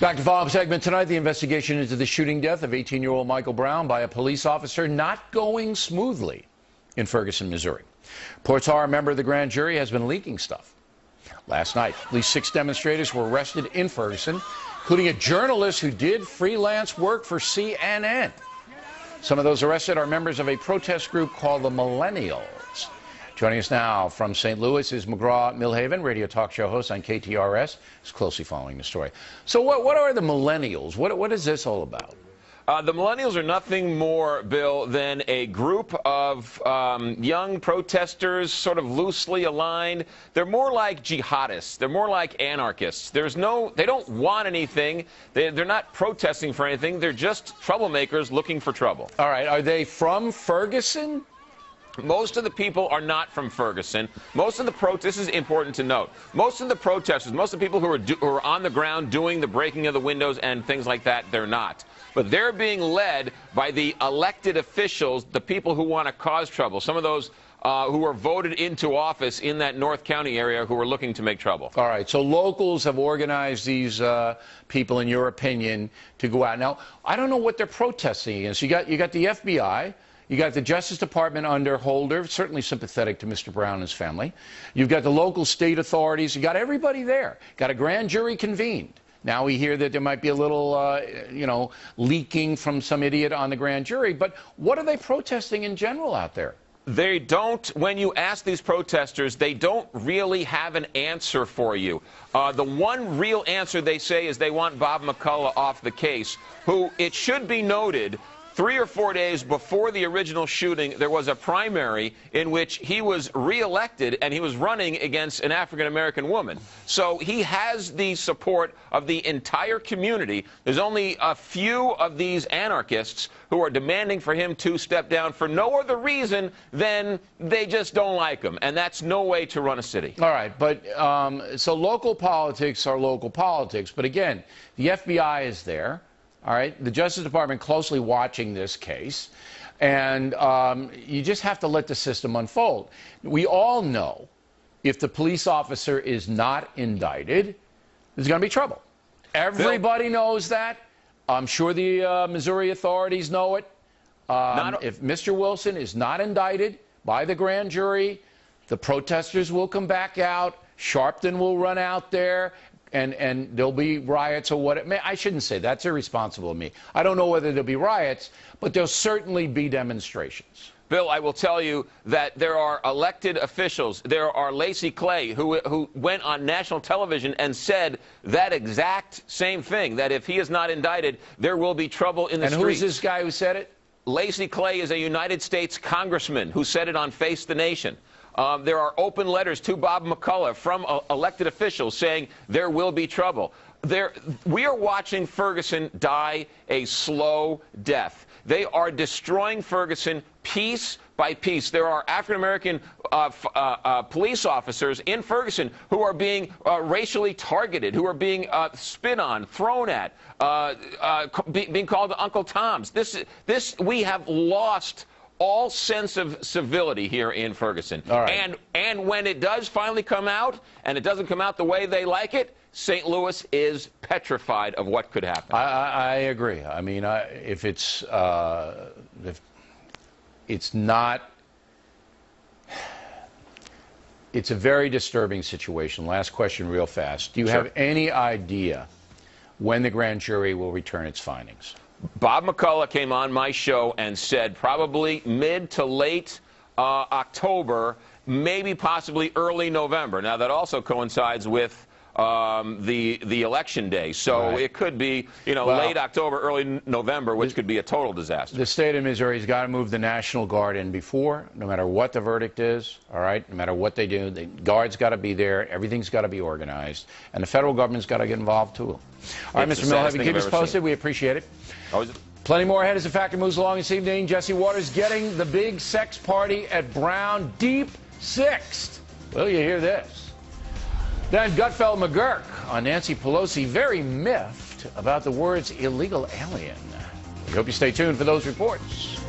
Back to follow-up segment tonight. The investigation into the shooting death of 18-year-old Michael Brown by a police officer not going smoothly in Ferguson, Missouri. Reports are a member of the grand jury has been leaking stuff. Last night, at least 6 demonstrators were arrested in Ferguson, including a journalist who did freelance work for CNN. Some of those arrested are members of a protest group called the Millennials. Joining us now from St. Louis is McGraw-Milhaven, radio talk show host on KTRS, who's closely following the story. So what are the Millennials? What is this all about? The Millennials are nothing more, Bill, than a group of young protesters, sort of loosely aligned. They're more like jihadists. They're more like anarchists. They don't want anything. They're not protesting for anything. They're just troublemakers looking for trouble. All right. Are they from Ferguson? Most of the people are not from Ferguson. Most of the this is important to note. Most of the protesters, most of the people who are on the ground doing the breaking of the windows and things like that, they're not. But they're being led by the elected officials, the people who want to cause trouble. Some of those who were voted into office in that North County area who are looking to make trouble. All right. So locals have organized these people, in your opinion, to go out. Now, I don't know what they're protesting against. You got the FBI. You got the Justice Department under Holder, certainly sympathetic to Mr. Brown and his family. You've got the local state authorities. You got everybody there. Got a grand jury convened. Now we hear that there might be a little, leaking from some idiot on the grand jury. But what are they protesting in general out there? They don't, when you ask these protesters, they don't really have an answer for you. The one real answer they say is they want Bob McCullough off the case, who, it should be noted, 3 or 4 days before the original shooting, there was a primary in which he was reelected, and he was running against an African-American woman. So he has the support of the entire community. There's only a few of these anarchists who are demanding for him to step down for no other reason than they just don't like him. And that's no way to run a city. All right. But so local politics are local politics. But again, the FBI is there. All right, the Justice Department closely watching this case, and you just have to let the system unfold. We all know if the police officer is not indicted, there's going to be trouble. Everybody knows that. I'm sure the Missouri authorities know it. If Mr. Wilson is not indicted by the grand jury, the protesters will come back out. Sharpton will run out there. And there'll be riots or what it may. I shouldn't say that's irresponsible of me. I don't know whether there'll be riots, but there'll certainly be demonstrations. Bill, I will tell you that there are elected officials. There are Lacey Clay, who went on national television and said that exact same thing, that if he is not indicted, there will be trouble in the streets. And who's this guy who said it? Lacey Clay is a United States congressman who said it on Face the Nation. There are open letters to Bob McCullough from elected officials saying there will be trouble. We are watching Ferguson die a slow death. They are destroying Ferguson piece by piece. There are African-American police officers in Ferguson who are being racially targeted, who are being spit on, thrown at, being called Uncle Toms. We have lost all sense of civility here in Ferguson. All right. And when it does finally come out, and it doesn't come out the way they like it, St. Louis is petrified of what could happen. I agree. I mean, if it's not, it's a very disturbing situation. Last question real fast. Do you have any idea when the grand jury will return its findings? Bob McCullough came on my show and said probably mid to late October, maybe possibly early November. Now, that also coincides with the election day. So it could be, late October, early November, which could be a total disaster. The state of Missouri has got to move the National Guard in before, no matter what the verdict is, all right? No matter what they do, the Guard's got to be there. Everything's got to be organized. And the federal government's got to get involved, too. All right, Mr. Milhaven, keep us posted. We appreciate it. Plenty more ahead as the Factor moves along this evening. Jesse Waters getting the big sex party at Brown, deep sixth. Will you hear this? Then Gutfeld McGurk on Nancy Pelosi, very miffed about the words illegal alien. We hope you stay tuned for those reports.